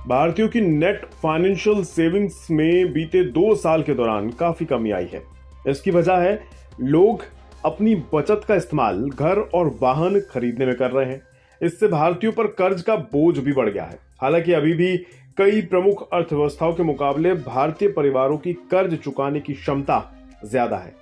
भारतीयों की net financial savings में बीते 2 साल के दौरान काफी कमी आई है। इसकी वजह है लोग अपनी बचत का इस्तेमाल घर और वाहन खरीदने में कर रहे हैं। इससे भारतीयों पर कर्ज का बोझ भी बढ़ गया है। हालांकि अभी भी कई प्रमुख अर्थव्यवस्थाओं के मुकाबले भारतीय परिवारों की कर्ज चुकाने की क्षमता ज्यादा है।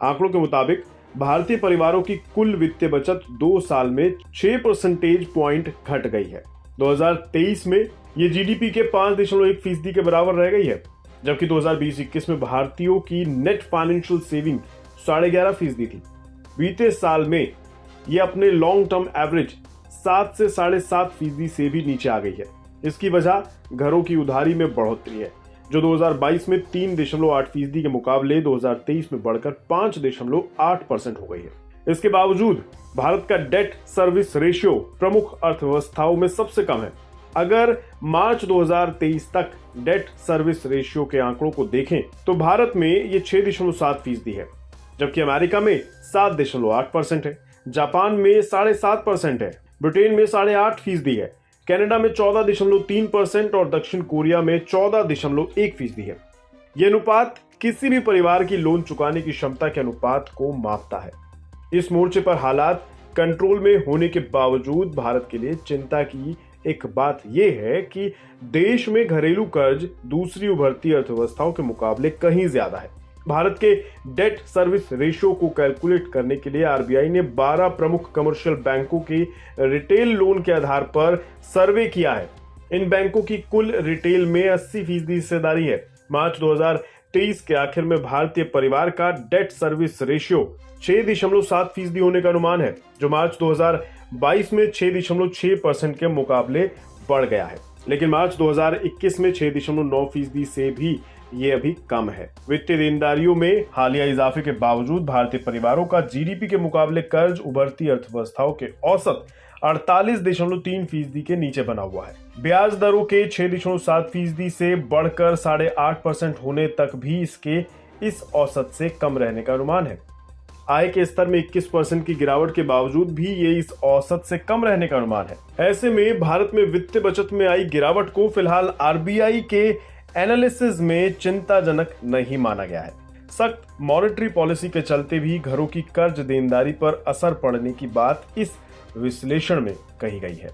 आंकड़ों के मुताबिक भारतीय परिवारों की कुल वित्तीय बचत 2 साल में 6 परसेंटेज पॉइंट घट गई है। 2023 में ये जीडीपी के 5.1% के बराबर रह गई है, जबकि 2020-21 में भारतीयों की नेट फाइनेंशियल सेविंग 11.5% थी। बीते साल में ये अपने लॉन्ग टर्म एवरेज 7 से 7.5% से भी नीचे आ गई है। इसकी वजह घरों की उधारी में बढ़ोतरी है, जो 2022 में 3.8% के मुकाबले 2023 में बढ़कर 5.8% हो गई है। इसके बावजूद भारत का डेट सर्विस रेशियो प्रमुख अर्थव्यवस्थाओं में सबसे कम है। अगर मार्च 2023 तक डेट सर्विस रेशियो के आंकड़ों को देखें तो भारत में ये 6.7% है, जबकि अमेरिका में 7.8% है, जापान में 7.5% है, ब्रिटेन में 8.5% है, कनाडा में 14.3% और दक्षिण कोरिया में 14.1% है। यह अनुपात किसी भी परिवार की लोन चुकाने की क्षमता के अनुपात को मापता है। इस मोर्चे पर हालात कंट्रोल में होने के बावजूद भारत के लिए चिंता की एक बात यह है कि देश में घरेलू कर्ज दूसरी उभरती अर्थव्यवस्थाओं के मुकाबले कहीं ज्यादा है। भारत के डेट सर्विस रेशियो को कैलकुलेट करने के लिए आरबीआई ने 12 प्रमुख कमर्शियल बैंकों के रिटेल लोन के आधार पर सर्वे किया है। इन बैंकों की कुल रिटेल में 80% हिस्सेदारी है। मार्च 2023 के आखिर में भारतीय परिवार का डेट सर्विस रेशियो 6.7% होने का अनुमान है, जो मार्च 2022 में 6.6% के मुकाबले बढ़ गया है। लेकिन मार्च 2021 में 6.9% से भी ये अभी कम है। वित्तीय देनदारियों में हालिया इजाफे के बावजूद भारतीय परिवारों का जीडीपी के मुकाबले कर्ज उभरती अर्थव्यवस्थाओं के औसत 48.3% के नीचे बना हुआ है। ब्याज दरों के 6.7% से बढ़कर 8.5% होने तक भी इसके इस औसत से कम रहने का अनुमान है। आय के स्तर में 21% की गिरावट के बावजूद भी ये इस औसत से कम रहने का अनुमान है। ऐसे में भारत में वित्तीय बचत में आई गिरावट को फिलहाल आरबीआई के एनालिसिस में चिंताजनक नहीं माना गया है। सख्त मॉनेटरी पॉलिसी के चलते भी घरों की कर्ज देनदारी पर असर पड़ने की बात इस विश्लेषण में कही गई है।